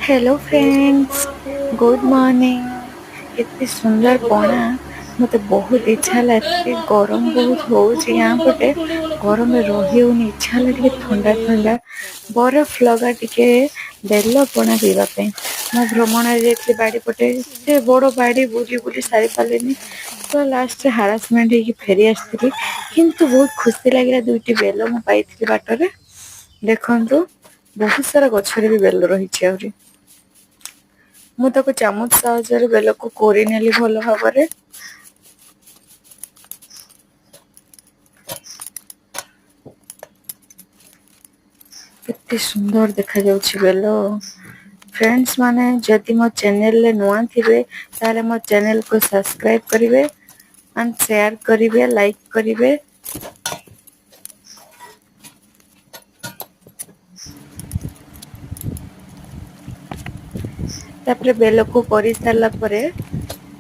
Hello friends, good morning. केते सुंदर पଣା मते बहुत इच्छा ହେଲା ଟିକେ ଗରମ ବହୁତ ହଉଛି यहाँ ପଟେ ଗରମରେ ରହି ହଉନି। ଇଚ୍ଛା ହେଲା ଟିକେ ଥଣ୍ଡା ଥଣ୍ଡା ବରଫ ଲଗା ଟିକେ ବେଲ ପଣା ପିଇବା ପାଇଁ। ମୁଁ ଭ୍ରମଣରେ ଯାଇଥିଲି ବାଡ଼ି ପଟେ, ଏତେ ବଡ଼ ବାଡ଼ି ବୁଲି ବୁଲି ସାରି ପାରିଲିନି, ତ ଲାଷ୍ଟରେ ହାରାସମେଣ୍ଟ ହେଇକି ଫେରି ଆସିଥିଲି। କିନ୍ତୁ ବହୁତ ଖୁସି ଲାଗିଲା, ଦୁଇଟି ବେଲ ମୁଁ ପାଇଥିଲି ବାଟରେ। ଦେଖନ୍ତୁ, ବହୁତ ସାରା ଗଛରେ ବି ବେଲ ରହିଛି ଆହୁରି। ମୁଁ ତାକୁ ଚାମଚ ସାହାଯ୍ୟରେ ବେଲକୁ କୋରି ନେଲି ଭଲ ଭାବରେ। କେତେ ସୁନ୍ଦର ଦେଖାଯାଉଛି ବେଲ। फ्रेंड्स माने जदि मो चैनल ले नुआ थिबे ताले मो चैनल को सब्सक्राइब करिवे एंड शेयर करिवे, लाइक करिवे। तापरे बेल को कोरी सारला परे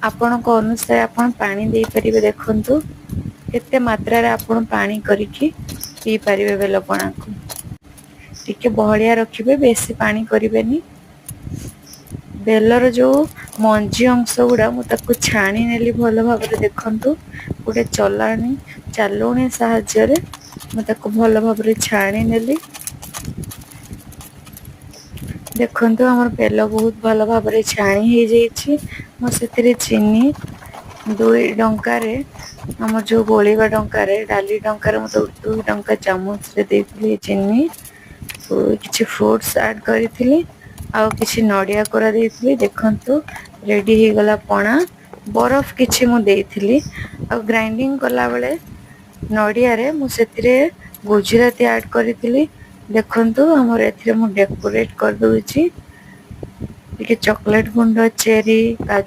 आपणको अनुसार आपण पानी देई परिबे। देखंतु केते मात्रा रे आपण पानी करिकि पी परिबे बेल पणा को। टिके बहलिया रखिबे, बेसी पानी करिवेनी। बेलर जो मंजी अंश गुड़ा मु ताको छाणी नेली भल भाबरे। देखंतु गोटे चालुणी साहाय्य रे मु ताको भल भाबरे छाणी नेली। देखंतु हमर बेल बहुत भल भाबरे छाणी हे जाईछि। मु सेतिरे चीनी 2 टंका रे हमर जो गोलीबा टंका रे डाली टंका रे मु 2 टंका चामच रे देइथिली चीनी। किछि फ्रूट्स ऐड करिथिली आ किछि नडिया कोरा देइथिली। देखंतु रेडी हे गला पणा। बरफ किछि मु देइथिली आ ग्राइंडिंग कला बेले नडिया रे मु सेतिरे गुजराती ऐड करिथिली। देखंतु हमर एथिरे मु डेकोरेट कर दउछि टिके चॉकलेट गुंड, चेरी, काजू